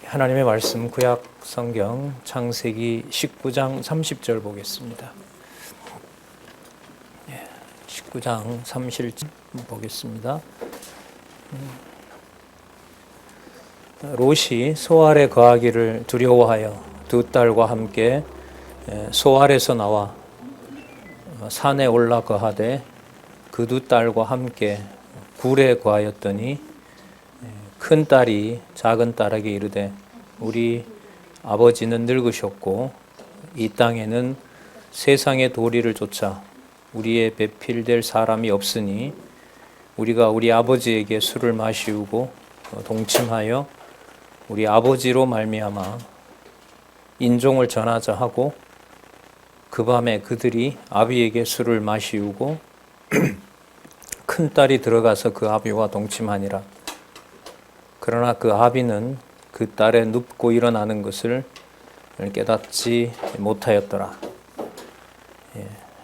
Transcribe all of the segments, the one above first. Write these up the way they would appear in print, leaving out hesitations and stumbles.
하나님의 말씀 구약 성경 창세기 19장 30절 보겠습니다. 19장 30절 보겠습니다. 롯이 소알에 거하기를 두려워하여 두 딸과 함께 소알에서 나와 산에 올라 거하되 그 두 딸과 함께 굴에 거하였더니 큰 딸이 작은 딸에게 이르되 우리 아버지는 늙으셨고 이 땅에는 세상의 도리를 쫓아 우리의 배필될 사람이 없으니 우리가 우리 아버지에게 술을 마시우고 동침하여 우리 아버지로 말미암아 인종을 전하자 하고 그 밤에 그들이 아비에게 술을 마시우고 큰 딸이 들어가서 그 아비와 동침하니라. 그러나 그 아비는 그 딸의 눕고 일어나는 것을 깨닫지 못하였더라.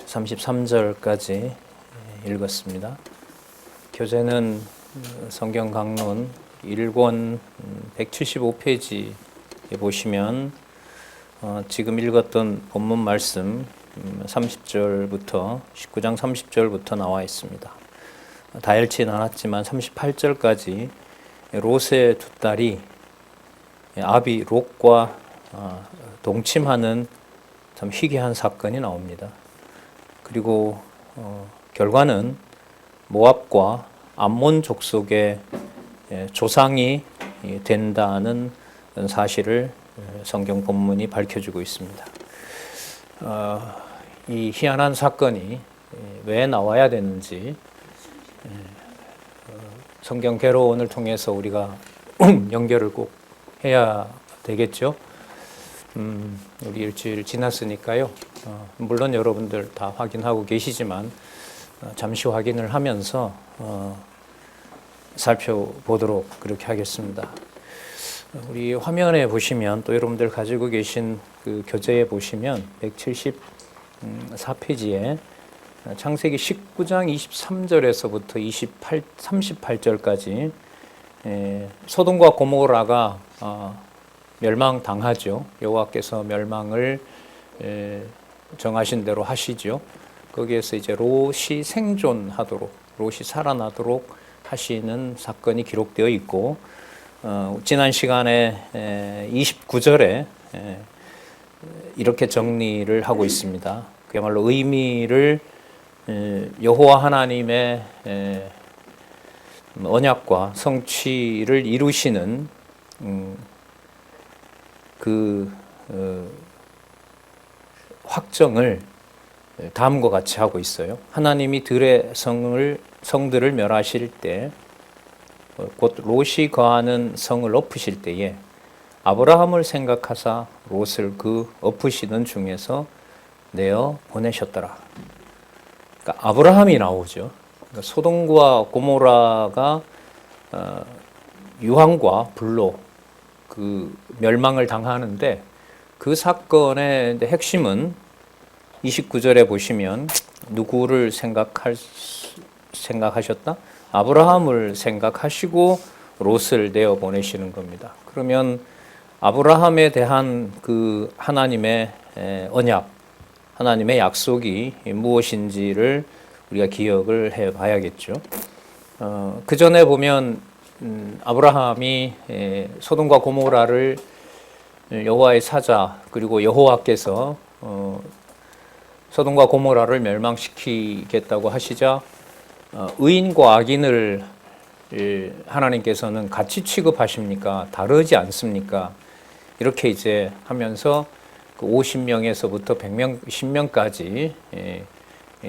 33절까지 읽었습니다. 교재는 성경 강론 1권 175페이지에 보시면 지금 읽었던 본문 말씀 30절부터 19장 30절부터 나와 있습니다. 다 읽지는 않았지만 38절까지 롯의 두 딸이 아비 롯과 동침하는 참 희귀한 사건이 나옵니다. 그리고 결과는 모압과 암몬 족속의 조상이 된다는 사실을 성경 본문이 밝혀주고 있습니다. 이 희한한 사건이 왜 나와야 되는지 성경 개론을 통해서 우리가 연결을 꼭 해야 되겠죠. 우리 일주일 지났으니까요. 물론 여러분들 다 확인하고 계시지만 잠시 확인을 하면서 살펴보도록 그렇게 하겠습니다. 우리 화면에 보시면 또 여러분들 가지고 계신 그 교재에 보시면 174페이지에 창세기 19장 23절에서부터 38절까지 소돔과 고모라가 멸망당하죠. 여호와께서 멸망을 정하신 대로 하시죠. 거기에서 이제 롯이 생존하도록, 롯이 살아나도록 하시는 사건이 기록되어 있고, 지난 시간에 29절에 이렇게 정리를 하고 있습니다. 그야말로 의미를 여호와 하나님의 언약과 성취를 이루시는 그 확정을 다음과 같이 하고 있어요. 하나님이 들의 성들을 멸하실 때, 곧 롯이 거하는 성을 엎으실 때에 아브라함을 생각하사 롯을 그 엎으시는 중에서 내어 보내셨더라. 그러니까 아브라함이 나오죠. 그러니까 소돔과 고모라가 유황과 불로 그 멸망을 당하는데 그 사건의 핵심은 29절에 보시면 누구를 생각하셨다? 아브라함을 생각하시고 롯을 내어 보내시는 겁니다. 그러면 아브라함에 대한 그 하나님의 언약, 하나님의 약속이 무엇인지를 우리가 기억을 해 봐야겠죠. 그 전에 보면 아브라함이 소돔과 고모라를 여호와의 사자 그리고 여호와께서 소돔과 고모라를 멸망시키겠다고 하시자 의인과 악인을 하나님께서는 같이 취급하십니까? 다르지 않습니까? 이렇게 이제 하면서 그 50명에서부터 100명, 10명까지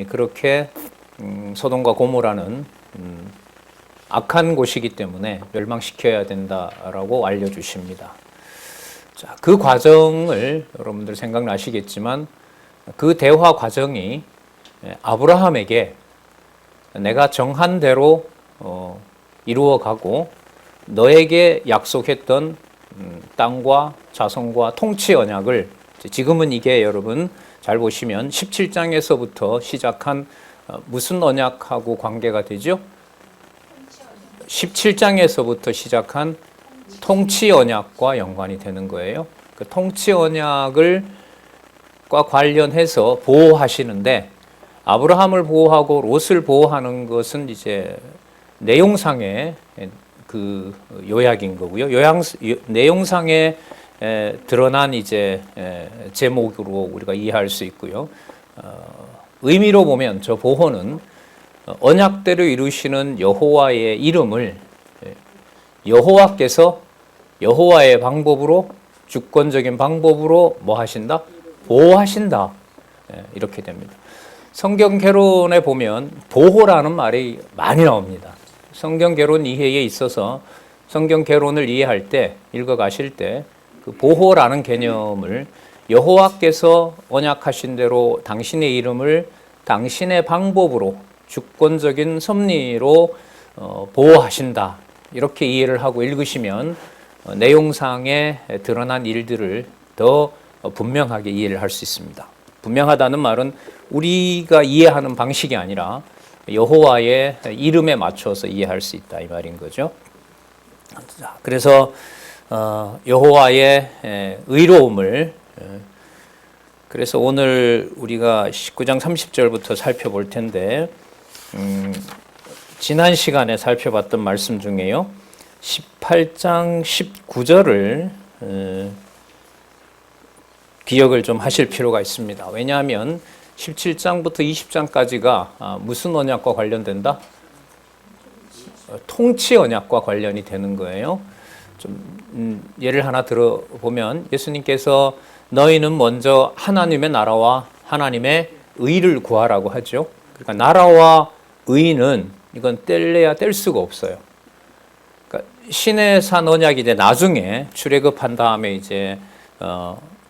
그렇게 소돔과 고모라는 악한 곳이기 때문에 멸망시켜야 된다라고 알려주십니다. 자, 그 과정을 여러분들 생각나시겠지만 그 대화 과정이 아브라함에게 내가 정한 대로 이루어가고 너에게 약속했던 땅과 자손과 통치 언약을 지금은 이게 여러분 잘 보시면 17장에서부터 시작한 무슨 언약하고 관계가 되죠? 17장에서부터 시작한 통치 언약과 연관이 되는 거예요. 그 통치 언약과 관련해서 보호하시는데 아브라함을 보호하고 롯을 보호하는 것은 이제 내용상의 그 요약인 거고요. 내용상에 드러난 이제 제목으로 우리가 이해할 수 있고요. 의미로 보면 저 보호는 언약대로 이루시는 여호와의 이름을 여호와께서 여호와의 방법으로 주권적인 방법으로 뭐 하신다? 보호하신다. 이렇게 됩니다. 성경 개론에 보면 보호라는 말이 많이 나옵니다. 성경 개론 이해에 있어서 성경 개론을 이해할 때 읽어가실 때 그 보호라는 개념을 여호와께서 언약하신 대로 당신의 이름을 당신의 방법으로 주권적인 섭리로 보호하신다. 이렇게 이해를 하고 읽으시면 내용상에 드러난 일들을 더 분명하게 이해를 할 수 있습니다. 분명하다는 말은 우리가 이해하는 방식이 아니라 여호와의 이름에 맞춰서 이해할 수 있다 이 말인 거죠. 그래서 여호와의 의로움을 그래서 오늘 우리가 19장 30절부터 살펴볼 텐데 지난 시간에 살펴봤던 말씀 중에요. 18장 19절을 기억을 좀 하실 필요가 있습니다. 왜냐하면 17장부터 20장까지가 무슨 언약과 관련된다? 통치 언약과 관련이 되는 거예요. 좀 예를 하나 들어보면 예수님께서 너희는 먼저 하나님의 나라와 하나님의 의를 구하라고 하죠. 그러니까 나라와 의는 이건 뗄래야 뗄 수가 없어요. 그러니까 신의 산 언약이 이제 나중에 출애굽한 다음에 이제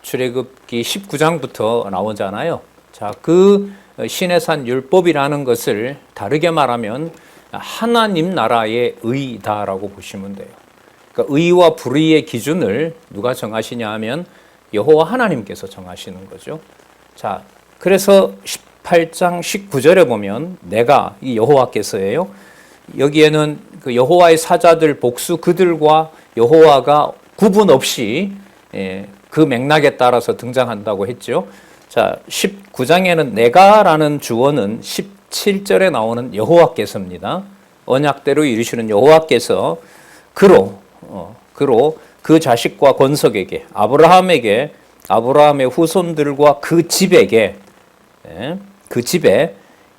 출애굽기 19장부터 나오잖아요. 자, 그 신의 산 율법이라는 것을 다르게 말하면 하나님 나라의 의다라고 보시면 돼요. 그러니까 의와 불의의 기준을 누가 정하시냐 하면 여호와 하나님께서 정하시는 거죠. 자, 그래서 18장 19절에 보면 내가 이 여호와께서예요. 여기에는 그 여호와의 사자들 복수 그들과 여호와가 구분 없이 그 맥락에 따라서 등장한다고 했죠. 자, 19장에는 내가라는 주어는 17절에 나오는 여호와께서입니다. 언약대로 이루시는 여호와께서 그로 그 자식과 권속에게 아브라함에게 아브라함의 후손들과 그 집에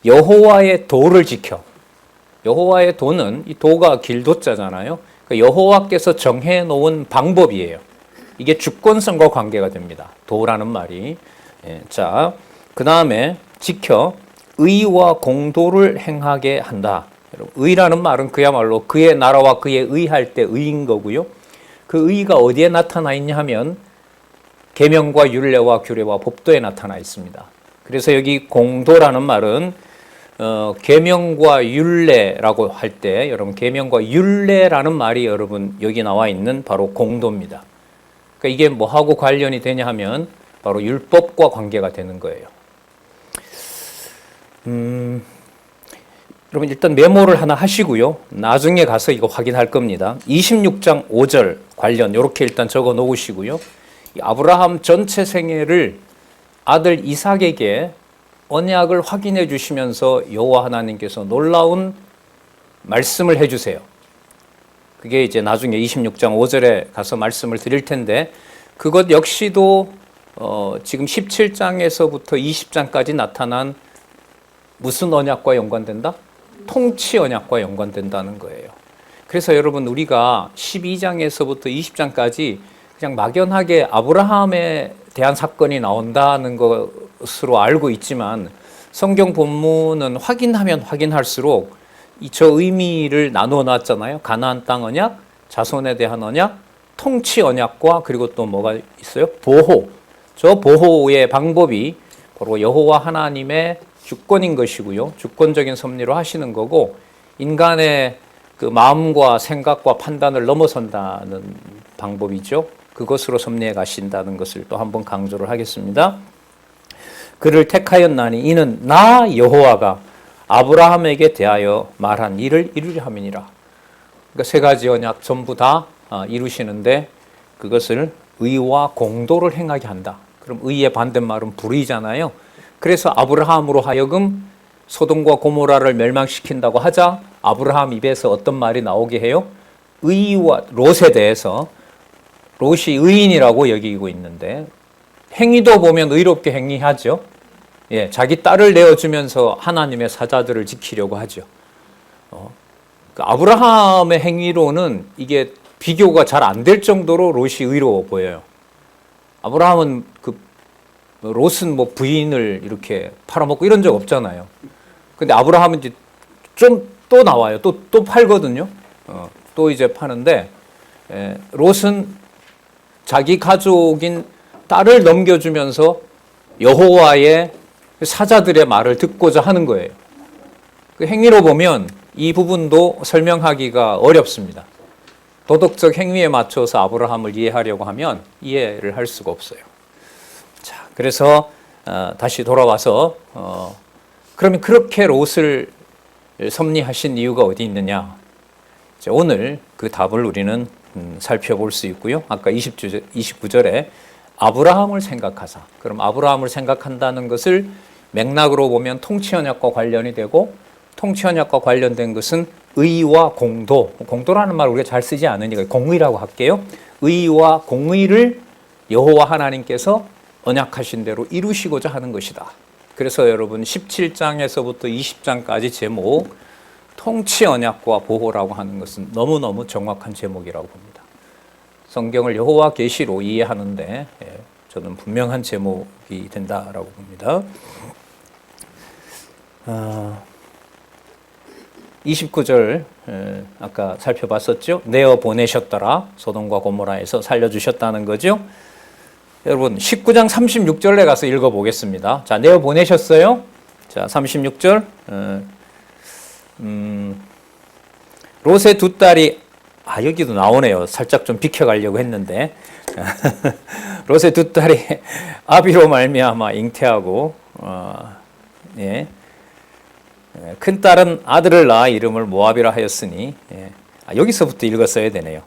여호와의 도를 지켜. 여호와의 도는 이 도가 길도자잖아요. 그러니까 여호와께서 정해 놓은 방법이에요. 이게 주권성과 관계가 됩니다. 도라는 말이. 자, 그 다음에 지켜 의와 공도를 행하게 한다. 의라는 말은 그야말로 그의 나라와 그의 의할 때 의인 거고요. 그 의가 어디에 나타나 있냐 하면 계명과 율례와 규례와 법도에 나타나 있습니다. 그래서 여기 공도라는 말은 계명과 율례라고 할 때 여러분 계명과 율례라는 말이 여러분 여기 나와 있는 바로 공도입니다. 그러니까 이게 뭐하고 관련이 되냐 하면 바로 율법과 관계가 되는 거예요. 여러분 일단 메모를 하나 하시고요. 나중에 가서 이거 확인할 겁니다. 26장 5절 관련 이렇게 일단 적어 놓으시고요. 아브라함 전체 생애를 아들 이삭에게 언약을 확인해 주시면서 여호와 하나님께서 놀라운 말씀을 해 주세요. 그게 이제 나중에 26장 5절에 가서 말씀을 드릴 텐데 그것 역시도 지금 17장에서부터 20장까지 나타난 무슨 언약과 연관된다? 통치 언약과 연관된다는 거예요. 그래서 여러분 우리가 12장에서부터 20장까지 그냥 막연하게 아브라함에 대한 사건이 나온다는 것으로 알고 있지만 성경 본문은 확인하면 확인할수록 저 의미를 나누어 놨잖아요. 가나안 땅 언약, 자손에 대한 언약, 통치 언약과 그리고 또 뭐가 있어요? 보호. 저 보호의 방법이 바로 여호와 하나님의 주권인 것이고요. 주권적인 섭리로 하시는 거고 인간의 그 마음과 생각과 판단을 넘어선다는 방법이죠. 그것으로 섭리해 가신다는 것을 또 한번 강조를 하겠습니다. 그를 택하였나니 이는 나 여호와가 아브라함에게 대하여 말한 일을 이루려 함이니라. 그러니까 세 가지 언약 전부 다 이루시는데 그것을 의와 공도를 행하게 한다. 그럼 의의 반대말은 불의잖아요. 그래서 아브라함으로 하여금 소돔과 고모라를 멸망시킨다고 하자 아브라함 입에서 어떤 말이 나오게 해요? 의와 롯에 대해서 롯이 의인이라고 여기고 있는데 행위도 보면 의롭게 행위하죠. 예, 자기 딸을 내어주면서 하나님의 사자들을 지키려고 하죠. 그 아브라함의 행위로는 이게 비교가 잘 안 될 정도로 롯이 의로워 보여요. 아브라함은 롯은 뭐 부인을 이렇게 팔아먹고 이런 적 없잖아요. 근데 아브라함은 이제 좀 또 나와요. 또 팔거든요. 또 이제 파는데 롯은 자기 가족인 딸을 넘겨주면서 여호와의 사자들의 말을 듣고자 하는 거예요. 그 행위로 보면 이 부분도 설명하기가 어렵습니다. 도덕적 행위에 맞춰서 아브라함을 이해하려고 하면 이해를 할 수가 없어요. 자, 그래서 다시 돌아와서 그러면 그렇게 롯을 섭리하신 이유가 어디 있느냐? 오늘 그 답을 우리는 살펴볼 수 있고요. 아까 29절에 아브라함을 생각하사. 그럼 아브라함을 생각한다는 것을 맥락으로 보면 통치언약과 관련이 되고 통치언약과 관련된 것은 의와 공도. 공도라는 말 우리가 잘 쓰지 않으니까 공의라고 할게요. 의와 공의를 여호와 하나님께서 언약하신 대로 이루시고자 하는 것이다. 그래서 여러분 17장에서부터 20장까지 제목 통치 언약과 보호라고 하는 것은 너무너무 정확한 제목이라고 봅니다. 성경을 여호와 계시로 이해하는데 저는 분명한 제목이 된다라고 봅니다. 29절 아까 살펴봤었죠. 내어 보내셨더라. 소돔과 고모라에서 살려주셨다는 거죠. 여러분 19장 36절에 가서 읽어보겠습니다. 자, 내어 보내셨어요. 자, 36절 롯의 두 딸이 여기도 나오네요. 살짝 좀 비켜가려고 했는데 롯의 두 딸이 아비로 말미암아 잉태하고 예. 큰 딸은 아들을 낳아 이름을 모압이라 하였으니 여기서부터 읽었어야 되네요.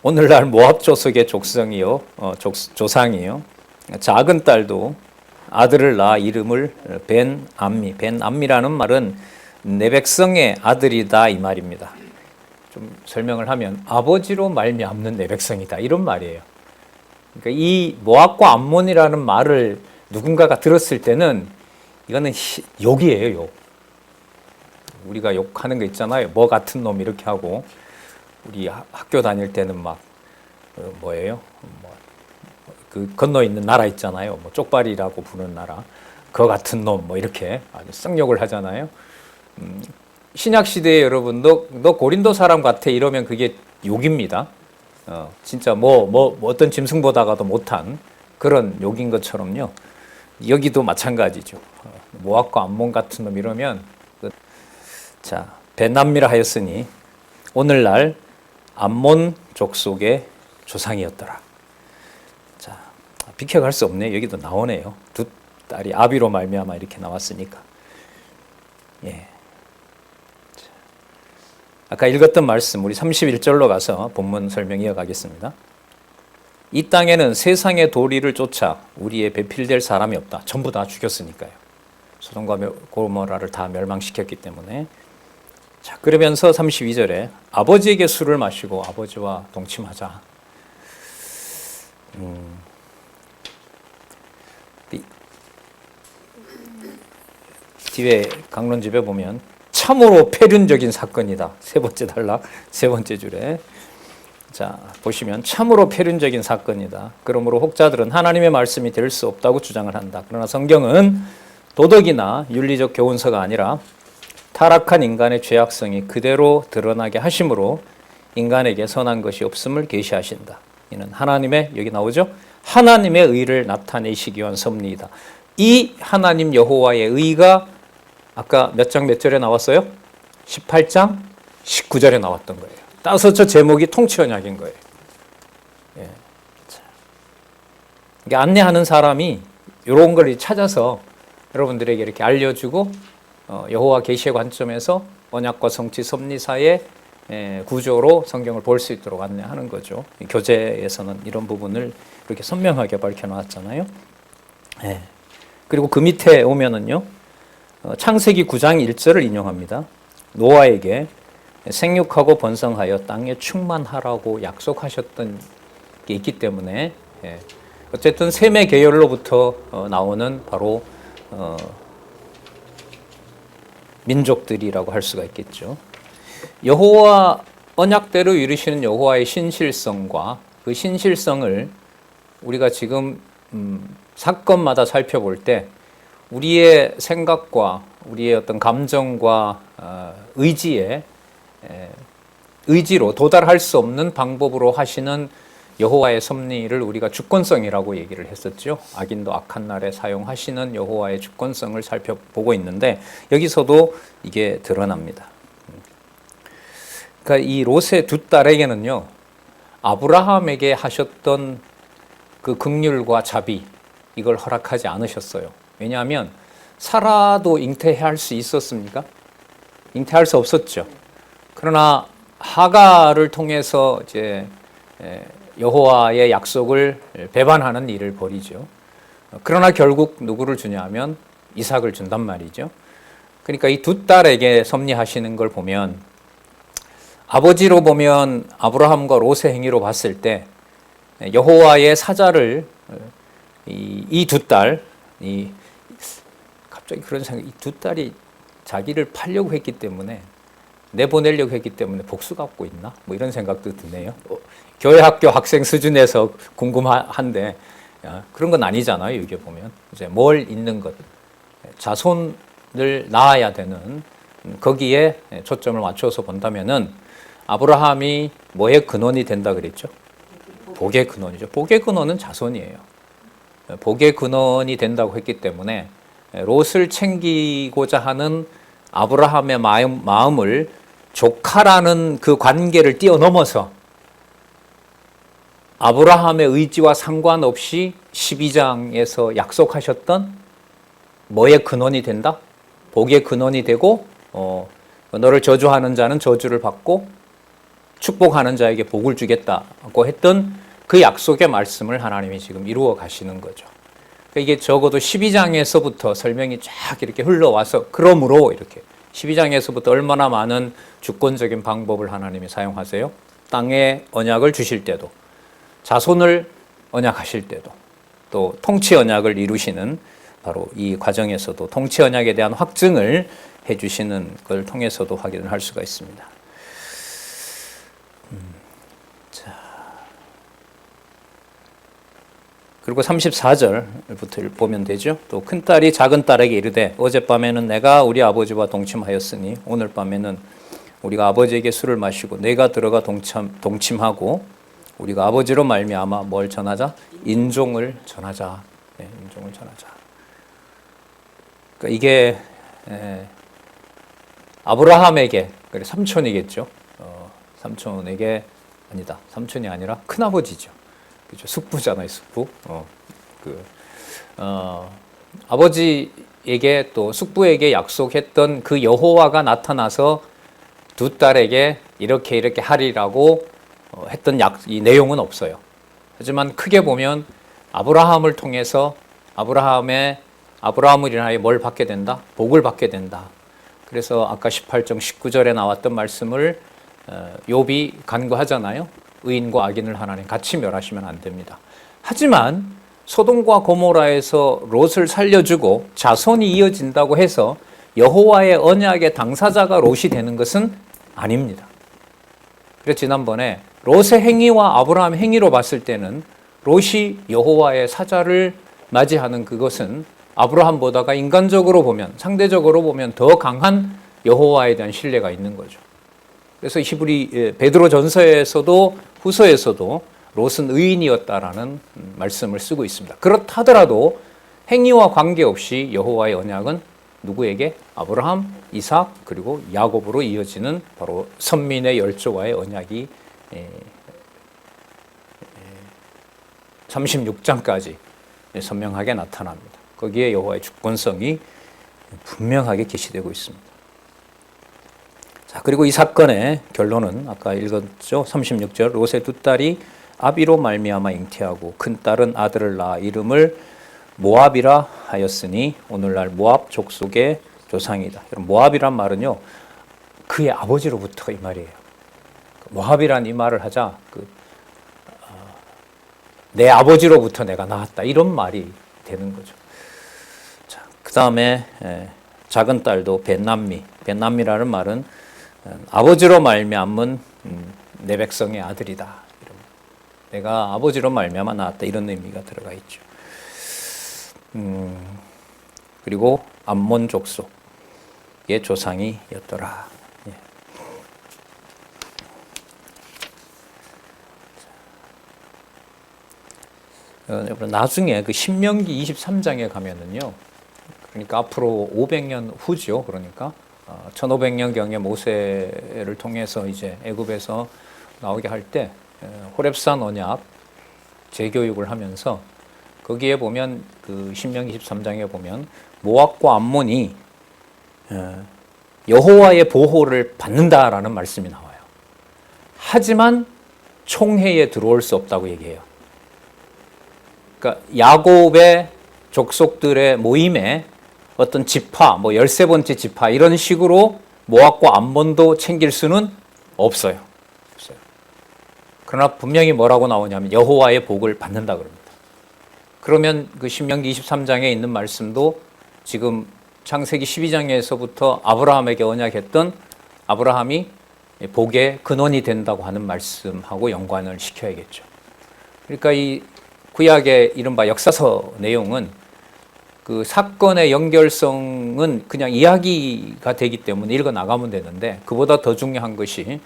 오늘날 모압 족속의 족성이요 조상이요 작은 딸도 아들을 낳아 이름을 벤암미라는 말은 내 백성의 아들이다 이 말입니다. 좀 설명을 하면 아버지로 말미암는 내 백성이다 이런 말이에요. 그러니까 이 모압과 암몬이라는 말을 누군가가 들었을 때는 이거는 욕이에요, 욕. 우리가 욕하는 거 있잖아요. 뭐 같은 놈 이렇게 하고 우리 학교 다닐 때는 막 뭐예요? 그 건너 있는 나라 있잖아요. 뭐 쪽발이라고 부르는 나라. 그 같은 놈 뭐 이렇게 아주 쌍욕을 하잖아요. 신약 시대에 여러분 너 고린도 사람 같아 이러면 그게 욕입니다. 진짜 뭐 어떤 짐승보다가도 못한 그런 욕인 것처럼요. 여기도 마찬가지죠. 모압과 암몬 같은 놈 이러면 자 벤암미라 하였으니 오늘날 암몬 족속의 조상이었더라. 자 비켜갈 수 없네. 여기도 나오네요. 두 딸이 아비로 말미암아 이렇게 나왔으니까. 예. 자, 아까 읽었던 말씀 우리 31절로 가서 본문 설명 이어가겠습니다. 이 땅에는 세상의 도리를 쫓아 우리의 배필될 사람이 없다. 전부 다 죽였으니까요. 소돔과 고모라를 다 멸망시켰기 때문에. 자, 그러면서 32절에 아버지에게 술을 마시고 아버지와 동침하자. 뒤에 강론집에 보면 참으로 폐륜적인 사건이다. 세 번째 단락, 세 번째 줄에. 자, 보시면 참으로 폐륜적인 사건이다. 그러므로 혹자들은 하나님의 말씀이 될 수 없다고 주장을 한다. 그러나 성경은 도덕이나 윤리적 교훈서가 아니라 타락한 인간의 죄악성이 그대로 드러나게 하심으로 인간에게 선한 것이 없음을 계시하신다. 이는 하나님의, 여기 나오죠? 하나님의 의를 나타내시기 위한 섭리이다. 이 하나님 여호와의 의가 아까 몇 장 몇 절에 나왔어요? 18장 19절에 나왔던 거예요. 따라서 저 제목이 통치언약인 거예요. 예. 이게 안내하는 사람이 이런 걸 찾아서 여러분들에게 이렇게 알려주고 여호와 계시의 관점에서 언약과 성취 섭리 사이에 구조로 성경을 볼 수 있도록 안내하는 거죠. 교재에서는 이런 부분을 이렇게 선명하게 밝혀놨잖아요. 그리고 그 밑에 오면은요, 창세기 9장 1절을 인용합니다. 노아에게 생육하고 번성하여 땅에 충만하라고 약속하셨던 게 있기 때문에 어쨌든 셈의 계열로부터 나오는 바로 민족들이라고 할 수가 있겠죠. 여호와 언약대로 이루시는 여호와의 신실성과 그 신실성을 우리가 지금 사건마다 살펴볼 때 우리의 생각과 우리의 어떤 감정과 의지로 도달할 수 없는 방법으로 하시는 여호와의 섭리를 우리가 주권성이라고 얘기를 했었죠. 악인도 악한 날에 사용하시는 여호와의 주권성을 살펴보고 있는데 여기서도 이게 드러납니다. 그러니까 이 롯의 두 딸에게는요, 아브라함에게 하셨던 그 긍휼과 자비, 이걸 허락하지 않으셨어요. 왜냐하면 사라도 잉태할 수 있었습니까? 잉태할 수 없었죠. 그러나 하가를 통해서 이제 여호와의 약속을 배반하는 일을 벌이죠. 그러나 결국 누구를 주냐면 이삭을 준단 말이죠. 그러니까 이 두 딸에게 섭리하시는 걸 보면 아버지로 보면 아브라함과 롯의 행위로 봤을 때 여호와의 사자를 이 두 딸, 갑자기 그런 생각, 이 두 딸이 자기를 팔려고 했기 때문에 내보내려고 했기 때문에 복수 갖고 있나? 뭐 이런 생각도 드네요. 교회 학교 학생 수준에서 궁금한데 그런 건 아니잖아요. 이게 보면 이제 뭘 잊는 것, 자손을 낳아야 되는 거기에 초점을 맞춰서 본다면은 아브라함이 뭐의 근원이 된다 그랬죠? 복의 근원이죠. 복의 근원은 자손이에요. 복의 근원이 된다고 했기 때문에 롯을 챙기고자 하는 아브라함의 마음을 조카라는 그 관계를 뛰어넘어서 아브라함의 의지와 상관없이 12장에서 약속하셨던 뭐의 근원이 된다? 복의 근원이 되고 너를 저주하는 자는 저주를 받고 축복하는 자에게 복을 주겠다고 했던 그 약속의 말씀을 하나님이 지금 이루어 가시는 거죠. 이게 적어도 12장에서부터 설명이 쫙 이렇게 흘러와서 그러므로 이렇게 12장에서부터 얼마나 많은 주권적인 방법을 하나님이 사용하세요. 땅에 언약을 주실 때도, 자손을 언약하실 때도, 또 통치 언약을 이루시는 바로 이 과정에서도 통치 언약에 대한 확증을 해주시는 걸 통해서도 확인을 할 수가 있습니다. 그리고 34절부터 보면 되죠. 또 큰딸이 작은딸에게 이르되 어젯밤에는 내가 우리 아버지와 동침하였으니 오늘 밤에는 우리가 아버지에게 술을 마시고 내가 들어가 동침하고 우리가 아버지로 말미암아 뭘 전하자? 인종을 전하자. 네, 인종을 전하자. 그러니까 이게 아브라함에게, 그래 삼촌이겠죠. 삼촌에게 아니다. 삼촌이 아니라 큰아버지죠. 그죠? 숙부잖아요, 숙부. 아버지에게 또 숙부에게 약속했던 그 여호와가 나타나서 두 딸에게 이렇게 하리라고 했던 이 내용은 없어요. 하지만 크게 보면 아브라함을 통해서 아브라함을 인하여 뭘 받게 된다? 복을 받게 된다. 그래서 아까 18장 19절에 나왔던 말씀을 욥이 간구하잖아요. 의인과 악인을 하나님 같이 멸하시면 안 됩니다. 하지만 소돔과 고모라에서 롯을 살려주고 자손이 이어진다고 해서 여호와의 언약의 당사자가 롯이 되는 것은 아닙니다. 그래서 지난번에 롯의 행위와 아브라함의 행위로 봤을 때는 롯이 여호와의 사자를 맞이하는 그것은 아브라함보다가 인간적으로 보면, 상대적으로 보면 더 강한 여호와에 대한 신뢰가 있는 거죠. 그래서 베드로 전서에서도 후서에서도 롯은 의인이었다라는 말씀을 쓰고 있습니다. 그렇다 하더라도 행위와 관계없이 여호와의 언약은 누구에게? 아브라함, 이삭, 그리고 야곱으로 이어지는 바로 선민의 열조와의 언약이 36장까지 선명하게 나타납니다. 거기에 여호와의 주권성이 분명하게 계시되고 있습니다. 그리고 이 사건의 결론은 아까 읽었죠. 36절 롯의 두 딸이 아비로 말미암아 잉태하고 큰 딸은 아들을 낳아 이름을 모압이라 하였으니 오늘날 모압 족속의 조상이다. 모압이란 말은요, 그의 아버지로부터 이 말이에요. 모압이란 이 말을 하자 내 아버지로부터 내가 나왔다 이런 말이 되는 거죠. 자, 그 다음에 작은 딸도 벳남미라는 말은 아버지로 말미암은 내 백성의 아들이다. 내가 아버지로 말미암아 나왔다 이런 의미가 들어가 있죠. 그리고 암몬 족속의 조상이었더라. 나중에 그 신명기 23장에 가면은요, 그러니까 앞으로 500년 후죠. 그러니까 1500년경에 모세를 통해서 이제 애굽에서 나오게 할 때 호렙산 언약 재교육을 하면서 거기에 보면 그 신명기 23장에 보면 모압과 암몬이 여호와의 보호를 받는다라는 말씀이 나와요. 하지만 총회에 들어올 수 없다고 얘기해요. 그러니까 야곱의 족속들의 모임에 어떤 지파, 13번째 지파 이런 식으로 모압과 암몬도 챙길 수는 없어요. 그러나 분명히 뭐라고 나오냐면 여호와의 복을 받는다 그럽니다. 그러면 그 신명기 23장에 있는 말씀도 지금 창세기 12장에서부터 아브라함에게 언약했던 아브라함이 복의 근원이 된다고 하는 말씀하고 연관을 시켜야겠죠. 그러니까 이 구약의 이른바 역사서 내용은 그 사건의 연결성은 그냥 이야기가 되기 때문에 읽어 나가면 되는데, 그보다 더 중요한 것이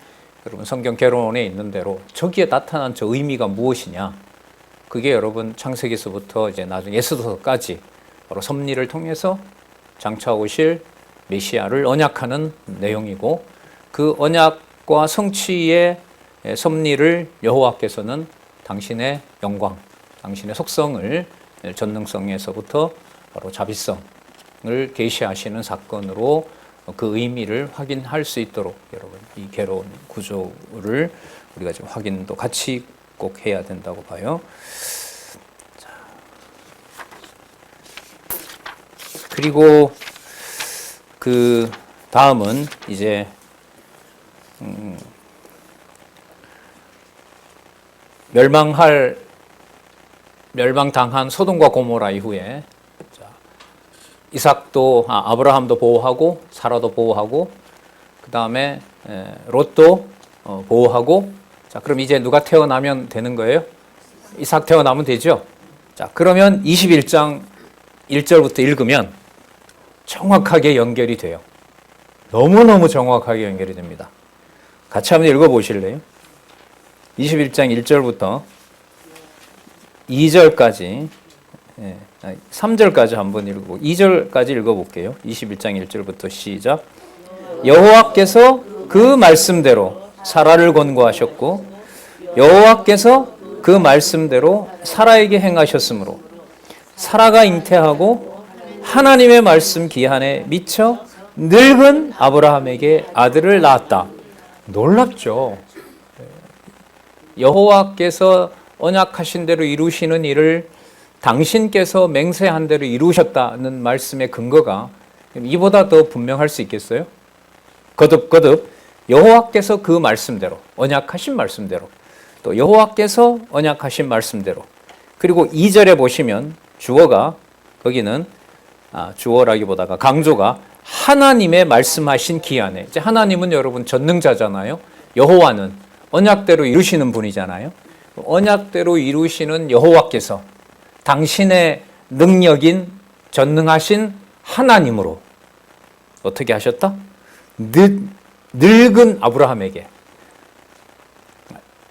여러분 성경 개론에 있는 대로 저기에 나타난 저 의미가 무엇이냐, 그게 여러분 창세기서부터 이제 나중에 에스더서까지 바로 섭리를 통해서 장차 오실 메시아를 언약하는 내용이고, 그 언약과 성취의 섭리를 여호와께서는 당신의 영광, 당신의 속성을 전능성에서부터 바로 자비성을 계시하시는 사건으로 그 의미를 확인할 수 있도록 여러분 이 개론 구조를 우리가 지금 확인도 같이 꼭 해야 된다고 봐요. 자. 그리고 그 다음은 이제 멸망당한 소돔과 고모라 이후에 이삭도 아브라함도 보호하고 사라도 보호하고 그 다음에 롯도 보호하고, 자 그럼 이제 누가 태어나면 되는 거예요? 이삭 태어나면 되죠. 자 그러면 21장 1절부터 읽으면 정확하게 연결이 돼요. 너무너무 정확하게 연결이 됩니다. 같이 한번 읽어보실래요? 21장 1절부터 2절까지 3절까지 한번 읽고 2절까지 읽어볼게요. 21장 1절부터 시작. 여호와께서 그 말씀대로 사라를 권고하셨고 여호와께서 그 말씀대로 사라에게 행하셨으므로 사라가 잉태하고 하나님의 말씀 기한에 미쳐 늙은 아브라함에게 아들을 낳았다. 놀랍죠. 여호와께서 언약하신 대로 이루시는 일을 당신께서 맹세한 대로 이루셨다는 말씀의 근거가 이보다 더 분명할 수 있겠어요? 거듭 여호와께서 그 말씀대로, 언약하신 말씀대로, 또 여호와께서 언약하신 말씀대로, 그리고 2절에 보시면 주어가 거기는 주어라기보다가 강조가 하나님의 말씀하신 기한에, 이제 하나님은 여러분 전능자잖아요. 여호와는 언약대로 이루시는 분이잖아요. 언약대로 이루시는 여호와께서 당신의 능력인 전능하신 하나님으로 어떻게 하셨다? 늙은 아브라함에게,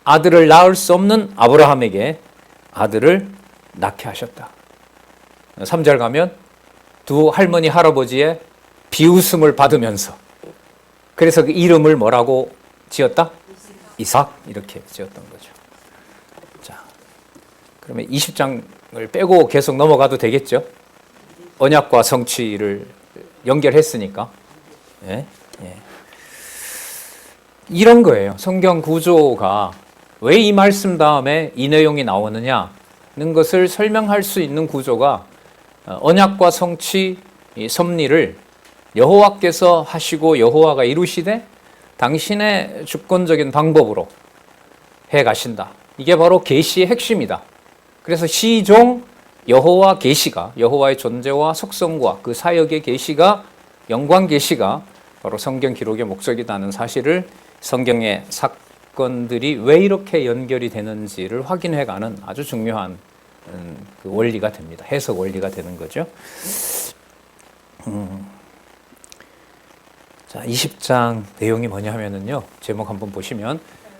아들을 낳을 수 없는 아브라함에게 아들을 낳게 하셨다. 3절 가면 두 할머니 할아버지의 비웃음을 받으면서, 그래서 그 이름을 뭐라고 지었다? 이삭 이렇게 지었던 거죠. 자, 그러면 20장을 빼고 계속 넘어가도 되겠죠? 언약과 성취를 연결했으니까. 예, 예. 이런 거예요. 성경 구조가 왜 이 말씀 다음에 이 내용이 나오느냐는 것을 설명할 수 있는 구조가 언약과 성취, 섭리를 여호와께서 하시고 여호와가 이루시되 당신의 주권적인 방법으로 해 가신다. 이게 바로 계시의 핵심이다. 그래서 시종 여호와 계시가, 여호와의 존재와 속성과 그 사역의 계시가, 영광 계시가 바로 성경 기록의 목적이라는 사실을 성경의 사건들이 왜 이렇게 연결이 되는지를 확인해가는 아주 중요한 그 원리가 됩니다. 해석 원리가 되는 거죠. 자, 20장 내용이 뭐냐 하면은요, 제목 한번 보시면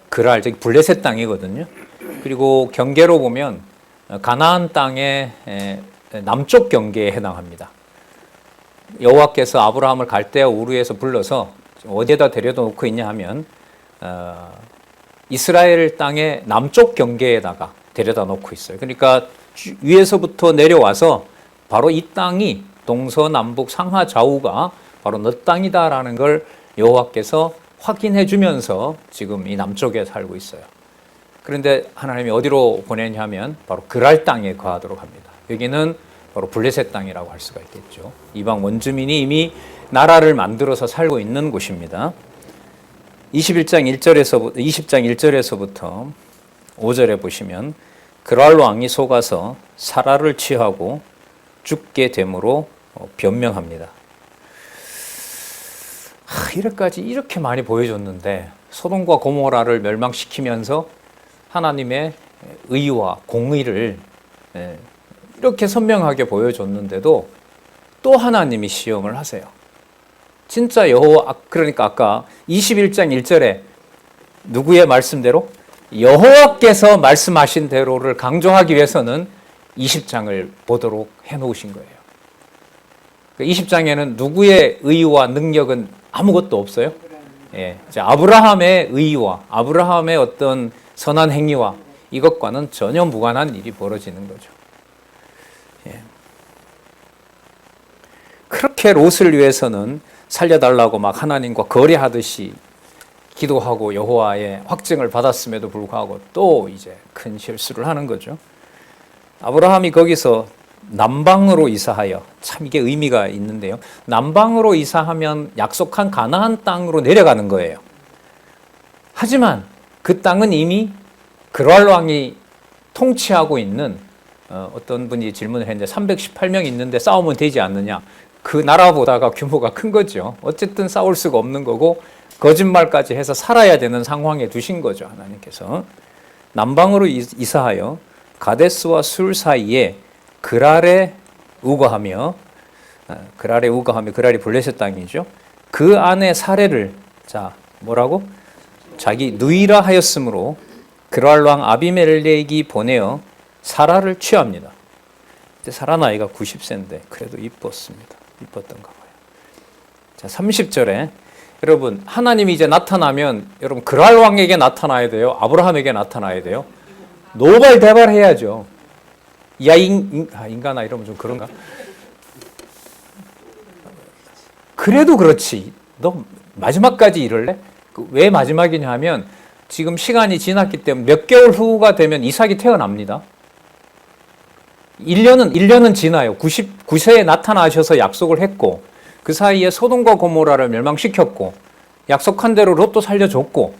그랄, 즉 블레셋 땅이거든요. 그리고 경계로 보면 가나안 땅의 남쪽 경계에 해당합니다. 여호와께서 아브라함을 갈대아 우르에서 불러서 어디에다 데려다 놓고 있냐 하면 이스라엘 땅의 남쪽 경계에다가 데려다 놓고 있어요. 그러니까 위에서부터 내려와서 바로 이 땅이 동서남북 상하 좌우가 바로 너 땅이다라는 걸 여호와께서 확인해 주면서 지금 이 남쪽에 살고 있어요. 그런데 하나님이 어디로 보내냐면 바로 그랄 땅에 거하도록 합니다. 여기는 바로 블레셋 땅이라고 할 수가 있겠죠. 이방 원주민이 이미 나라를 만들어서 살고 있는 곳입니다. 20장 1절에서부터 5절에 보시면 그랄 왕이 속아서 사라를 취하고 죽게 됨으로 변명합니다. 이래까지 이렇게 많이 보여줬는데 소돔과 고모라를 멸망시키면서 하나님의 의와 공의를 이렇게 선명하게 보여줬는데도 또 하나님이 시험을 하세요. 진짜 여호와, 그러니까 아까 21장 1절에 누구의 말씀대로? 여호와께서 말씀하신 대로를 강조하기 위해서는 20장을 보도록 해놓으신 거예요. 20장에는 누구의 의와 능력은 아무것도 없어요. 예, 아브라함의 의와 아브라함의 어떤 선한 행위와 이것과는 전혀 무관한 일이 벌어지는 거죠. 예. 그렇게 롯을 위해서는 살려달라고 막 하나님과 거래하듯이 기도하고 여호와의 확증을 받았음에도 불구하고 또 이제 큰 실수를 하는 거죠. 아브라함이 거기서 남방으로 이사하여, 참 이게 의미가 있는데요. 남방으로 이사하면 약속한 가나안 땅으로 내려가는 거예요. 하지만 그 땅은 이미 그랄 왕이 통치하고 있는 어떤 분이 질문을 했는데 318명 있는데 싸우면 되지 않느냐. 그 나라보다가 규모가 큰 거죠. 어쨌든 싸울 수가 없는 거고 거짓말까지 해서 살아야 되는 상황에 두신 거죠. 하나님께서. 남방으로 이사하여 가데스와 술 사이에 그랄에 우거하며 그랄이 블레셋 땅이죠. 그 안에 사례를 뭐라고? 자기 누이라 하였으므로 그랄 왕 아비멜렉이 보내어 사라를 취합니다. 그때 사라 나이가 90세인데 그래도 이뻤던가 봐요. 자, 30절에 여러분 하나님이 이제 나타나면 여러분 그랄 왕에게 나타나야 돼요? 아브라함에게 나타나야 돼요? 노발대발해야죠. 야 인간아 이러면 좀 그런가? 그래도 그렇지. 너 마지막까지 이럴래? 왜 마지막이냐 하면 지금 시간이 지났기 때문에 몇 개월 후가 되면 이삭이 태어납니다. 1년은 지나요. 99세에 나타나셔서 약속을 했고 그 사이에 소돔과 고모라를 멸망시켰고 약속한 대로 롯도 살려줬고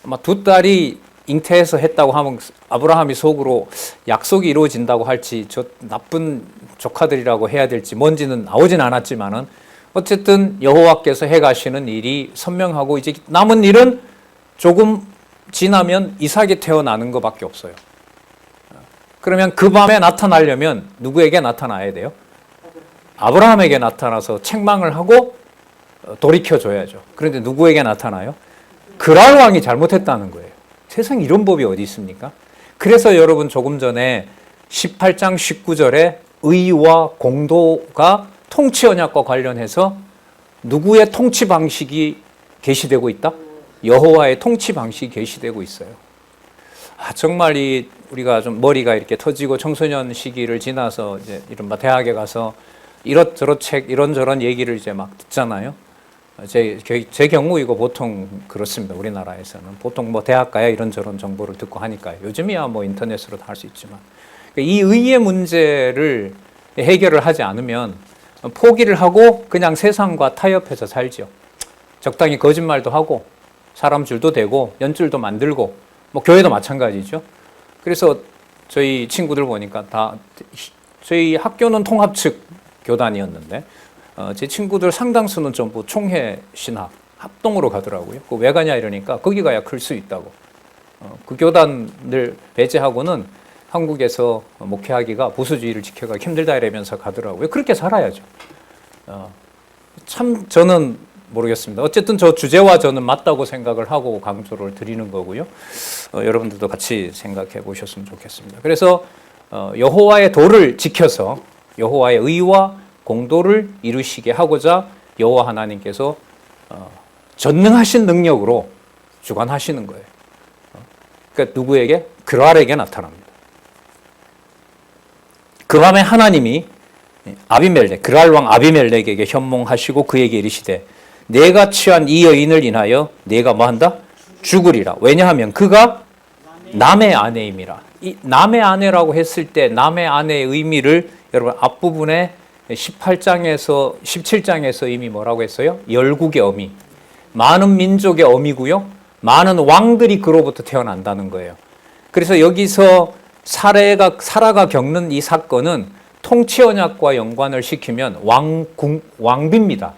아마 두 딸이 잉태해서 했다고 하면 아브라함이 속으로 약속이 이루어진다고 할지 저 나쁜 조카들이라고 해야 될지 뭔지는 나오진 않았지만은 어쨌든 여호와께서 해가시는 일이 선명하고 이제 남은 일은 조금 지나면 이삭이 태어나는 것밖에 없어요. 그러면 그 밤에 나타나려면 누구에게 나타나야 돼요? 아브라함에게 나타나서 책망을 하고 돌이켜줘야죠. 그런데 누구에게 나타나요? 그랄 왕이 잘못했다는 거예요. 세상에 이런 법이 어디 있습니까? 그래서 여러분 조금 전에 18장 19절에 의와 공도가 통치 언약과 관련해서 누구의 통치 방식이 계시되고 있다? 여호와의 통치 방식이 계시되고 있어요. 정말 우리가 좀 머리가 이렇게 터지고 청소년 시기를 지나서 이제 이른바 대학에 가서 이런저런 얘기를 이제 막 듣잖아요. 제 경우이고 보통 그렇습니다. 우리나라에서는 보통 뭐 대학 가야 이런저런 정보를 듣고 하니까요. 요즘이야 뭐 인터넷으로 다 할 수 있지만 이 의의 문제를 해결을 하지 않으면 포기를 하고 그냥 세상과 타협해서 살죠. 적당히 거짓말도 하고 사람 줄도 대고 연줄도 만들고 뭐 교회도 마찬가지죠. 그래서 저희 친구들 보니까 다 저희 학교는 통합측 교단이었는데 제 친구들 상당수는 전부 총회 신학 합동으로 가더라고요. 그 왜 가냐 이러니까 거기 가야 클 수 있다고. 그 교단을 배제하고는 한국에서 목회하기가 보수주의를 지켜가기 힘들다 이러면서 가더라고요. 그렇게 살아야죠. 참 저는 모르겠습니다. 어쨌든 저 주제와 저는 맞다고 생각을 하고 강조를 드리는 거고요. 여러분들도 같이 생각해 보셨으면 좋겠습니다. 그래서 여호와의 도를 지켜서 여호와의 의와 공도를 이루시게 하고자 여호와 하나님께서 전능하신 능력으로 주관하시는 거예요. 그러니까 누구에게? 그랄에게 나타납니다. 그 밤에 하나님이 아비멜렉, 그랄 왕 아비멜렉에게 현몽하시고 그에게 이르시되 내가 취한 이 여인을 인하여 내가 뭐한다? 죽으리라. 왜냐하면 그가 남의 아내임이라. 이 남의 아내라고 했을 때 남의 아내의 의미를 여러분 앞부분에 18장에서 17장에서 이미 뭐라고 했어요? 열국의 어미. 많은 민족의 어미고요. 많은 왕들이 그로부터 태어난다는 거예요. 그래서 여기서 사라가 겪는 이 사건은 통치 언약과 연관을 시키면 왕비입니다.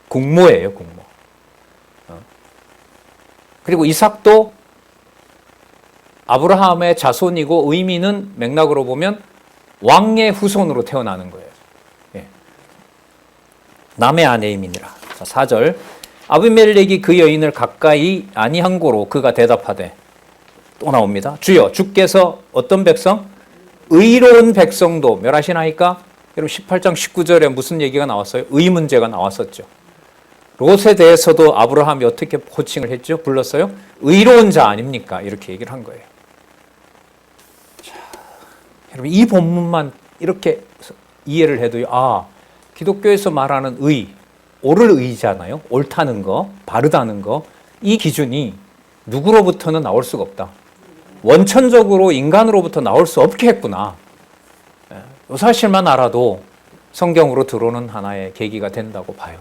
국모예요, 국모. 그리고 이삭도 아브라함의 자손이고 의미는 맥락으로 보면 왕의 후손으로 태어나는 거예요. 예. 남의 아내임이니라. 4절 아비멜렉이 그 여인을 가까이 아니한 고로 그가 대답하되 또 나옵니다. 주여 주께서 어떤 백성? 의로운 백성도 멸하시나이까? 여러분 18장 19절에 무슨 얘기가 나왔어요? 의 문제가 나왔었죠. 롯에 대해서도 아브라함이 어떻게 호칭을 했죠? 불렀어요? 의로운 자 아닙니까? 이렇게 얘기를 한 거예요. 자, 여러분 이 본문만 이렇게 이해를 해도요. 기독교에서 말하는 의, 옳을 의잖아요. 옳다는 거, 바르다는 거. 이 기준이 누구로부터는 나올 수가 없다. 원천적으로 인간으로부터 나올 수 없게 했구나. 이 사실만 알아도 성경으로 들어오는 하나의 계기가 된다고 봐요.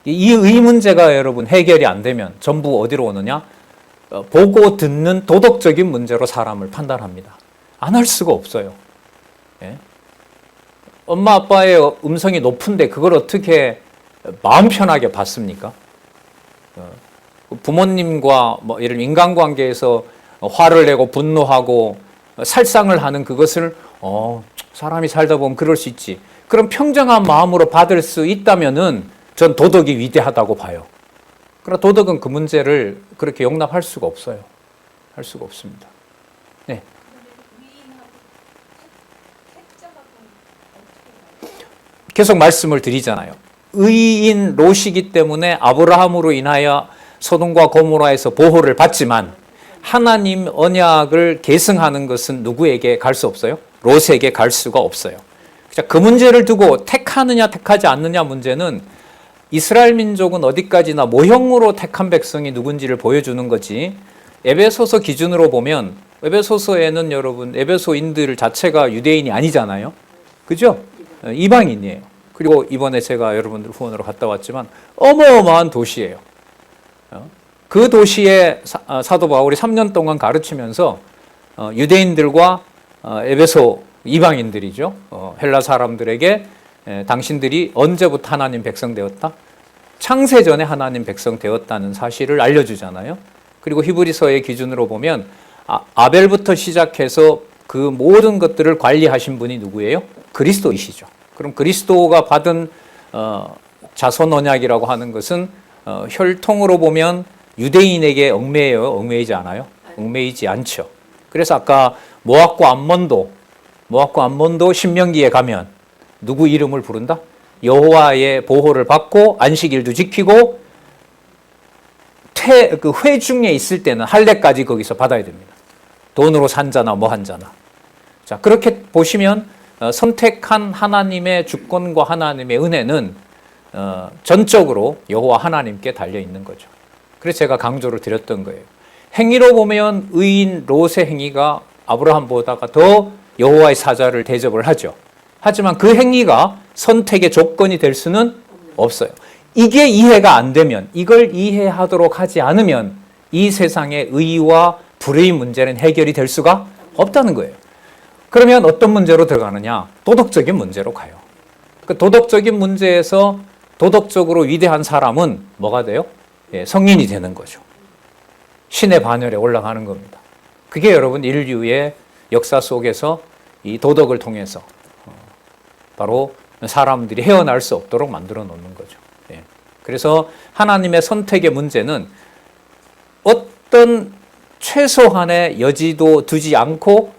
이 의 문제가 여러분 해결이 안 되면 전부 어디로 오느냐? 보고 듣는 도덕적인 문제로 사람을 판단합니다. 안 할 수가 없어요. 엄마 아빠의 음성이 높은데 그걸 어떻게 마음 편하게 받습니까? 부모님과 뭐 이런 인간관계에서 화를 내고 분노하고 살상을 하는 그것을 사람이 살다 보면 그럴 수 있지. 그럼 평정한 마음으로 받을 수 있다면은 전 도덕이 위대하다고 봐요. 그러나 도덕은 그 문제를 그렇게 용납할 수가 없어요. 할 수가 없습니다. 네. 계속 말씀을 드리잖아요. 의인 롯이기 때문에 아브라함으로 인하여 소돔과 고모라에서 보호를 받지만 하나님 언약을 계승하는 것은 누구에게 갈 수 없어요? 롯에게 갈 수가 없어요. 그 문제를 두고 택하느냐 택하지 않느냐 문제는 이스라엘 민족은 어디까지나 모형으로 택한 백성이 누군지를 보여주는 거지. 에베소서 기준으로 보면 에베소서에는 여러분 에베소인들 자체가 유대인이 아니잖아요. 그죠? 이방인이에요. 그리고 이번에 제가 여러분들 후원으로 갔다 왔지만 어마어마한 도시예요. 그 도시에 사도 바울이 3년 동안 가르치면서 유대인들과 에베소 이방인들이죠. 헬라 사람들에게 당신들이 언제부터 하나님 백성 되었다? 창세전에 하나님 백성 되었다는 사실을 알려주잖아요. 그리고 히브리서의 기준으로 보면 아벨부터 시작해서 그 모든 것들을 관리하신 분이 누구예요? 그리스도이시죠. 그럼 그리스도가 받은 자손 언약이라고 하는 것은 혈통으로 보면 유대인에게 얽매여요? 얽매이지 않아요? 얽매이지 않죠. 그래서 아까 모압과 암몬도 신명기에 가면 누구 이름을 부른다? 여호와의 보호를 받고 안식일도 지키고 그 회중에 있을 때는 할례까지 거기서 받아야 됩니다. 돈으로 산 자나 뭐 한 자나. 자, 그렇게 보시면 선택한 하나님의 주권과 하나님의 은혜는 전적으로 여호와 하나님께 달려 있는 거죠. 그래서 제가 강조를 드렸던 거예요. 행위로 보면 의인 롯의 행위가 아브라함보다가 더 여호와의 사자를 대접을 하죠. 하지만 그 행위가 선택의 조건이 될 수는 없어요. 이게 이해가 안 되면, 이걸 이해하도록 하지 않으면 이 세상의 의와 불의 문제는 해결이 될 수가 없다는 거예요. 그러면 어떤 문제로 들어가느냐? 도덕적인 문제로 가요. 그 도덕적인 문제에서 도덕적으로 위대한 사람은 뭐가 돼요? 성인이 되는 거죠. 신의 반열에 올라가는 겁니다. 그게 여러분 인류의 역사 속에서 이 도덕을 통해서 바로 사람들이 헤어날 수 없도록 만들어 놓는 거죠. 그래서 하나님의 선택의 문제는 어떤 최소한의 여지도 두지 않고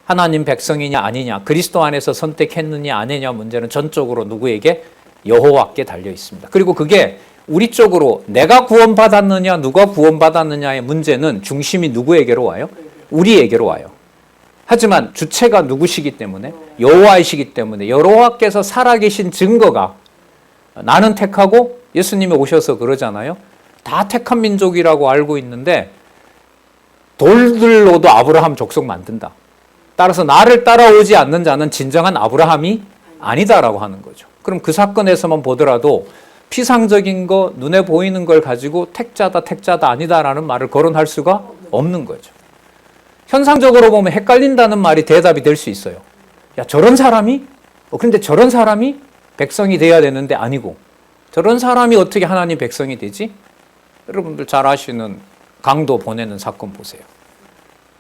하나님 백성이냐 아니냐, 그리스도 안에서 선택했느냐 아니냐 문제는 전적으로 누구에게? 여호와께 달려 있습니다. 그리고 그게 우리 쪽으로 내가 구원받았느냐 누가 구원받았느냐의 문제는 중심이 누구에게로 와요? 우리에게로 와요. 하지만 주체가 누구시기 때문에? 여호와이시기 때문에 여호와께서 살아계신 증거가 나는 택하고, 예수님이 오셔서 그러잖아요. 다 택한 민족이라고 알고 있는데 돌들로도 아브라함 족속 만든다. 따라서 나를 따라오지 않는 자는 진정한 아브라함이 아니다라고 하는 거죠. 그럼 그 사건에서만 보더라도 피상적인 거, 눈에 보이는 걸 가지고 택자다 택자다 아니다라는 말을 거론할 수가 없는 거죠. 현상적으로 보면 헷갈린다는 말이 대답이 될 수 있어요. 야, 저런 사람이? 근데 저런 사람이 백성이 돼야 되는데 아니고, 저런 사람이 어떻게 하나님 백성이 되지? 여러분들 잘 아시는 강도 보내는 사건 보세요.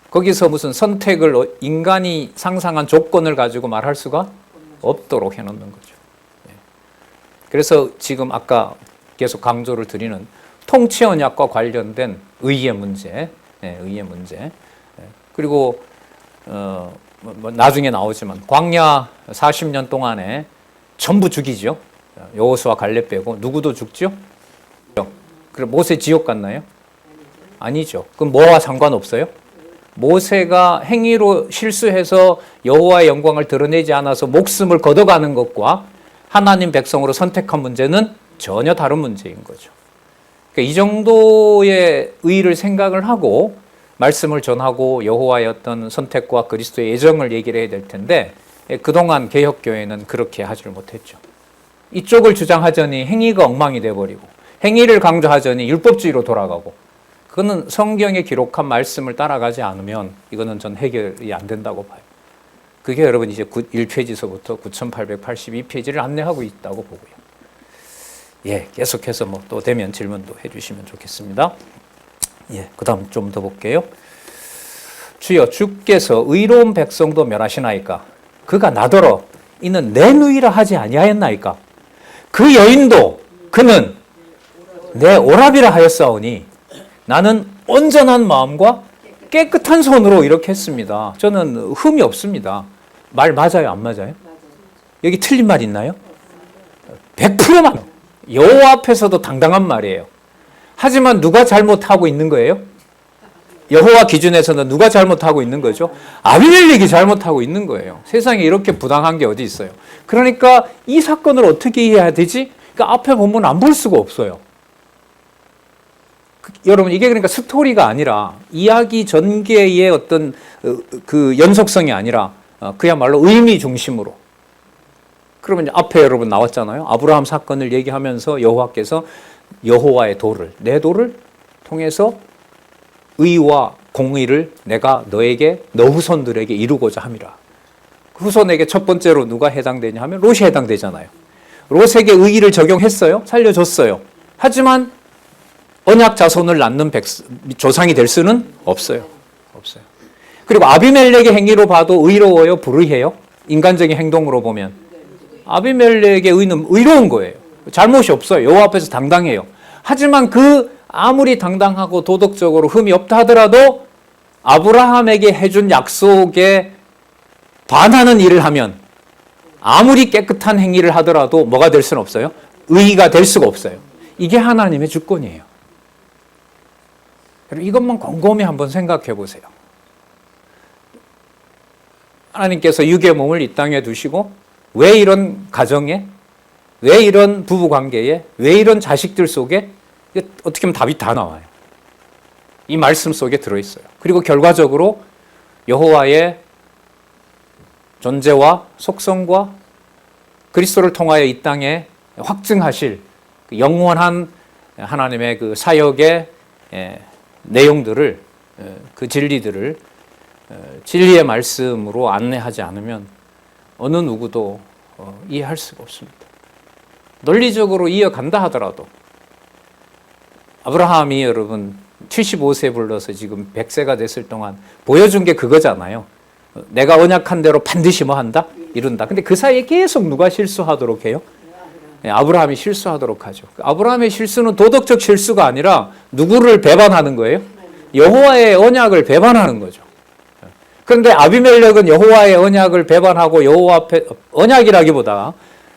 거기서 무슨 선택을 인간이 상상한 조건을 가지고 말할 수가 없도록 해놓는 거죠. 그래서 지금 아까 계속 강조를 드리는 통치 언약과 관련된 의의 문제, 의의 문제. 그리고 나중에 나오지만 광야 40년 동안에 전부 죽이죠. 여호수아 갈렙 빼고 누구도 죽죠? 그럼 모세 지옥 갔나요? 아니죠. 그럼 뭐와 상관없어요? 모세가 행위로 실수해서 여호와의 영광을 드러내지 않아서 목숨을 걷어가는 것과 하나님 백성으로 선택한 문제는 전혀 다른 문제인 거죠. 그러니까 이 정도의 의의를 생각을 하고 말씀을 전하고 여호와의 어떤 선택과 그리스도의 예정을 얘기를 해야 될 텐데, 그동안 개혁교회는 그렇게 하지를 못했죠. 이쪽을 주장하자니 행위가 엉망이 돼버리고, 행위를 강조하자니 율법주의로 돌아가고, 그거는 성경에 기록한 말씀을 따라가지 않으면 이거는 전 해결이 안 된다고 봐요. 그게 여러분 이제 1페이지서부터 9882페이지를 안내하고 있다고 보고요. 계속해서 뭐 또 되면 질문도 해주시면 좋겠습니다. 그 다음 좀 더 볼게요. 주여, 주께서 의로운 백성도 멸하시나이까? 그가 나더러 이는 내 누이라 하지 아니하였나이까? 그 여인도 그는 내 오라비라 하였사오니 나는 온전한 마음과 깨끗한 손으로 이렇게 했습니다. 저는 흠이 없습니다. 말 맞아요? 안 맞아요? 여기 틀린 말 있나요? 100% 맞아요. 여호와 앞에서도 당당한 말이에요. 하지만 누가 잘못하고 있는 거예요? 여호와 기준에서는 누가 잘못하고 있는 거죠? 아비멜렉이 잘못하고 있는 거예요. 세상에 이렇게 부당한 게 어디 있어요? 그러니까 이 사건을 어떻게 이해해야 되지? 그러니까 앞에 보면 안 볼 수가 없어요. 여러분, 이게 그러니까 스토리가 아니라 이야기 전개의 어떤 그 연속성이 아니라 그야말로 의미 중심으로. 그러면 이제 앞에 여러분 나왔잖아요. 아브라함 사건을 얘기하면서 여호와께서 여호와의 도를, 내 도를 통해서 의와 공의를 내가 너에게, 너 후손들에게 이루고자 함이라. 그 후손에게 첫 번째로 누가 해당되냐 하면 롯이 해당되잖아요. 롯에게 의의를 적용했어요. 살려줬어요. 하지만 언약 자손을 낳는 조상이 될 수는 없어요. 없어요. 그리고 아비멜렉의 행위로 봐도 의로워요? 불의해요? 인간적인 행동으로 보면 아비멜렉의 의는 의로운 거예요. 잘못이 없어요. 여호와 앞에서 당당해요. 하지만 그 아무리 당당하고 도덕적으로 흠이 없다 하더라도 아브라함에게 해준 약속에 반하는 일을 하면 아무리 깨끗한 행위를 하더라도 뭐가 될 수는 없어요? 의의가 될 수가 없어요. 이게 하나님의 주권이에요. 이것만 곰곰이 한번 생각해 보세요. 하나님께서 육의 몸을 이 땅에 두시고 왜 이런 가정에 왜 이런 부부 관계에, 왜 이런 자식들 속에, 어떻게 보면 답이 다 나와요. 이 말씀 속에 들어있어요. 그리고 결과적으로 여호와의 존재와 속성과 그리스도를 통하여 이 땅에 확증하실 영원한 하나님의 그 사역의 내용들을, 그 진리들을 진리의 말씀으로 안내하지 않으면 어느 누구도 이해할 수가 없습니다. 논리적으로 이어간다 하더라도 아브라함이 여러분 75세 불러서 지금 100세가 됐을 동안 보여준 게 그거잖아요. 내가 언약한 대로 반드시 뭐 한다? 이룬다. 근데 그 사이에 계속 누가 실수하도록 해요? 아브라함이 실수하도록 하죠. 아브라함의 실수는 도덕적 실수가 아니라 누구를 배반하는 거예요? 여호와의 언약을 배반하는 거죠. 그런데 아비멜렉은 여호와의 언약을 배반하고 여호와 앞에, 언약이라기보다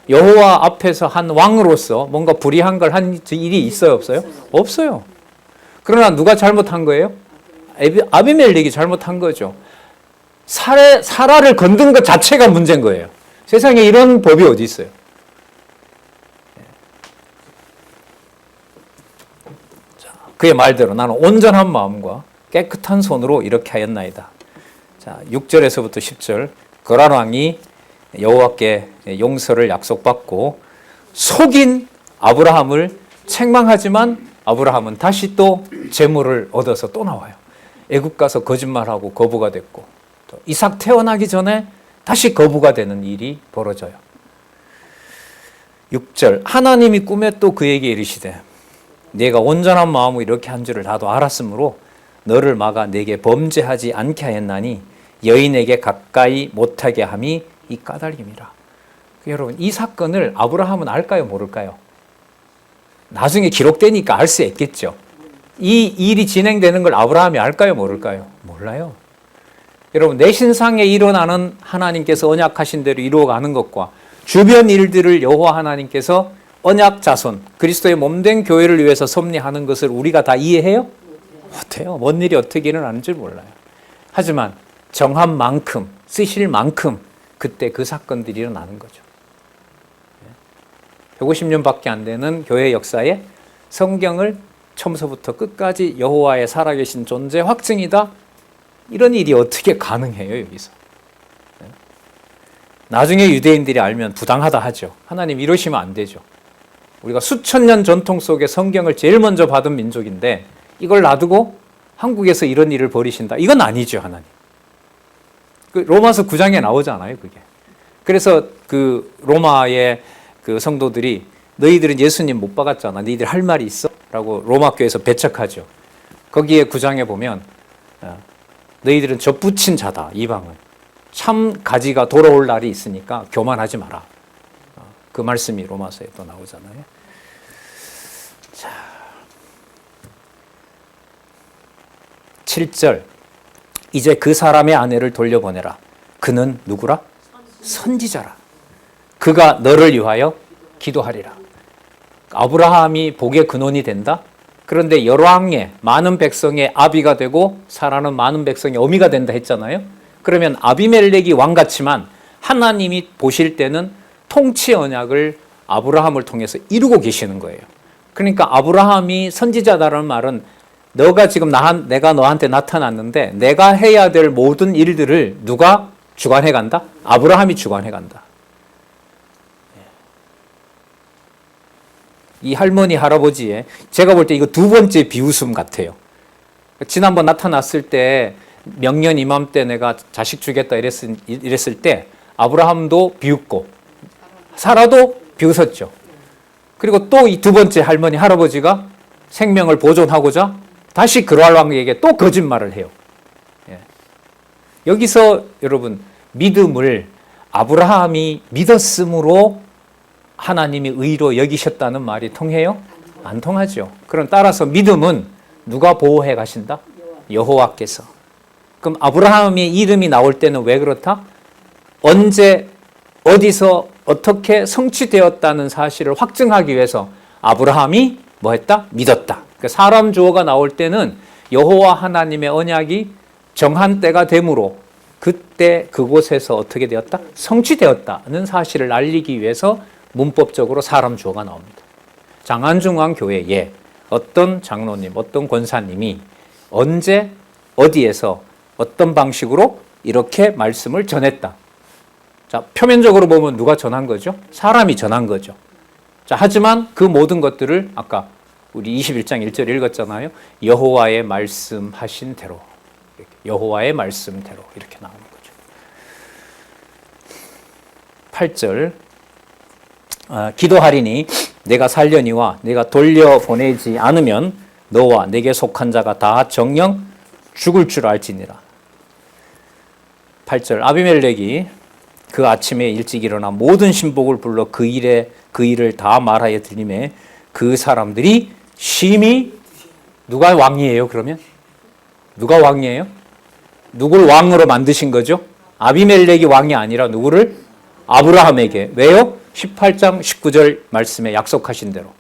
여호와 앞에서 한 왕으로서 뭔가 불의한 걸 한 일이 있어요, 없어요? 없어요. 그러나 누가 잘못한 거예요? 아비멜렉이 잘못한 거죠. 사라를 건든 것 자체가 문제인 거예요. 세상에 이런 법이 어디 있어요? 그의 말대로 나는 온전한 마음과 깨끗한 손으로 이렇게 하였나이다. 자, 6절에서부터 10절. 거란 왕이 여호와께 용서를 약속받고 속인 아브라함을 책망하지만 아브라함은 다시 또 재물을 얻어서 또 나와요. 애굽 가서 거짓말하고 거부가 됐고 또 이삭 태어나기 전에 다시 거부가 되는 일이 벌어져요. 6절. 하나님이 꿈에 또 그에게 이르시되 네가 온전한 마음으로 이렇게 한 줄을 나도 알았으므로 너를 막아 내게 범죄하지 않게 하였나니 여인에게 가까이 못하게 함이 이 까닭임이라. 여러분, 이 사건을 아브라함은 알까요, 모를까요? 나중에 기록되니까 알 수 있겠죠. 이 일이 진행되는 걸 아브라함이 알까요, 모를까요? 몰라요. 여러분, 내 신상에 일어나는 하나님께서 언약하신 대로 이루어가는 것과 주변 일들을 여호와 하나님께서 언약 자손, 그리스도의 몸된 교회를 위해서 섭리하는 것을 우리가 다 이해해요? 못해요. 뭔 일이 어떻게 일어나는지 몰라요. 하지만 정한 만큼, 쓰실 만큼 그때 그 사건들이 일어나는 거죠. 150년밖에 안 되는 교회 역사에 성경을 처음서부터 끝까지 여호와의 살아계신 존재 확증이다. 이런 일이 어떻게 가능해요, 여기서? 나중에 유대인들이 알면 부당하다 하죠. 하나님 이러시면 안 되죠. 우리가 수천 년 전통 속에 성경을 제일 먼저 받은 민족인데 이걸 놔두고 한국에서 이런 일을 벌이신다. 이건 아니죠, 하나님. 그 로마서 9장에 나오잖아요, 그게. 그래서 그 로마의 그 성도들이 너희들은 예수님 못 박았잖아. 너희들 할 말이 있어? 라고 로마 교회에서 배척하죠. 거기에 9장에 보면 너희들은 젖붙인 자다, 이방은. 참 가지가 돌아올 날이 있으니까 교만하지 마라. 그 말씀이 로마서에 또 나오잖아요. 자, 7절. 이제 그 사람의 아내를 돌려보내라. 그는 누구라? 선지자라. 그가 너를 위하여 기도하리라. 아브라함이 복의 근원이 된다? 그런데 열왕의 많은 백성의 아비가 되고 사라는 많은 백성의 어미가 된다 했잖아요. 그러면 아비멜렉이 왕 같지만 하나님이 보실 때는 통치 언약을 아브라함을 통해서 이루고 계시는 거예요. 그러니까 아브라함이 선지자다라는 말은 너가 지금 내가 너한테 나타났는데 내가 해야 될 모든 일들을 누가 주관해 간다? 아브라함이 주관해 간다. 이 할머니 할아버지의 제가 볼 때 이거 두 번째 비웃음 같아요. 지난번 나타났을 때 명년 이맘때 내가 자식 주겠다 이랬을 때 아브라함도 비웃고 사라도 비웃었죠. 그리고 또 이 두 번째 할머니 할아버지가 생명을 보존하고자 다시 그랄 왕에게 또 거짓말을 해요. 여기서 여러분 믿음을 아브라함이 믿었으므로 하나님이 의로 여기셨다는 말이 통해요? 안 통하죠. 그럼 따라서 믿음은 누가 보호해 가신다? 여호와께서. 그럼 아브라함의 이름이 나올 때는 왜 그렇다? 언제 어디서 어떻게 성취되었다는 사실을 확증하기 위해서 아브라함이 뭐 했다? 믿었다. 그러니까 사람 주어가 나올 때는 여호와 하나님의 언약이 정한 때가 되므로 그때 그곳에서 어떻게 되었다? 성취되었다는 사실을 알리기 위해서 문법적으로 사람 주어가 나옵니다. 장안중앙교회에 어떤 장로님, 어떤 권사님이 언제 어디에서 어떤 방식으로 이렇게 말씀을 전했다. 자, 표면적으로 보면 누가 전한 거죠? 사람이 전한 거죠. 자, 하지만 그 모든 것들을 아까 우리 21장 1절 읽었잖아요. 여호와의 말씀하신 대로, 여호와의 말씀대로 이렇게 나오는 거죠. 8절 기도하리니 내가 살려니와 내가 돌려보내지 않으면 너와 내게 속한 자가 다 정령 죽을 줄 알지니라. 8절 아비멜렉이 그 아침에 일찍 일어나 모든 신복을 불러 그 일을 다 말하여 드리매 그 사람들이 심히 누가 왕이에요 그러면? 누가 왕이에요? 누굴 왕으로 만드신 거죠? 아비멜렉이 왕이 아니라 누구를? 아브라함에게. 왜요? 18장 19절 말씀에 약속하신 대로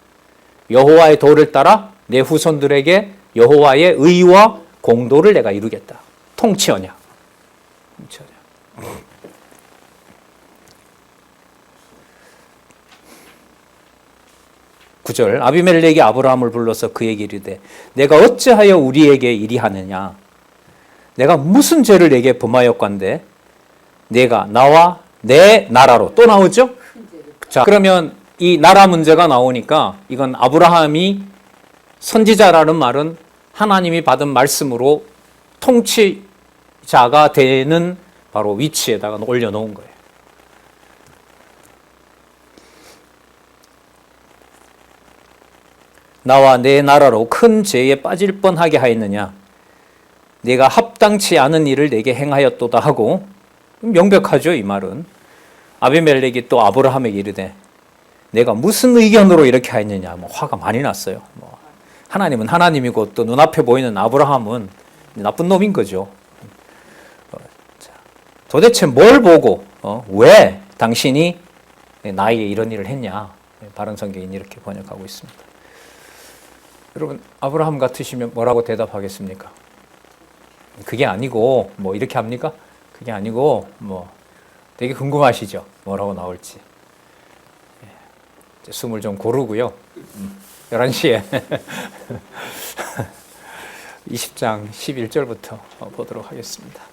여호와의 도를 따라 내 후손들에게 여호와의 의와 공도를 내가 이루겠다. 통치 언약. 9절 아비멜렉이 아브라함을 불러서 그에게 이르되 내가 어찌하여 우리에게 이리 하느냐 내가 무슨 죄를 내게 범하였건대 내가 나와 내 나라로 또 나오죠? 자, 그러면 이 나라 문제가 나오니까 이건 아브라함이 선지자라는 말은 하나님이 받은 말씀으로 통치자가 되는 바로 위치에다가 올려놓은 거예요. 나와 내 나라로 큰 죄에 빠질 뻔하게 하였느냐 내가 합당치 않은 일을 내게 행하였도다 하고 명백하죠 이 말은. 아비멜렉이 또 아브라함에게 이르되 내가 무슨 의견으로 이렇게 하였느냐 화가 많이 났어요. 하나님은 하나님이고 또 눈앞에 보이는 아브라함은 나쁜 놈인 거죠. 도대체 뭘 보고 왜 당신이 나에게 이런 일을 했냐. 바른 성경인 이렇게 번역하고 있습니다. 여러분 아브라함 같으시면 뭐라고 대답하겠습니까? 그게 아니고 이렇게 합니까? 그게 아니고 되게 궁금하시죠? 뭐라고 나올지. 숨을 좀 고르고요. 11시에 20장 11절부터 보도록 하겠습니다.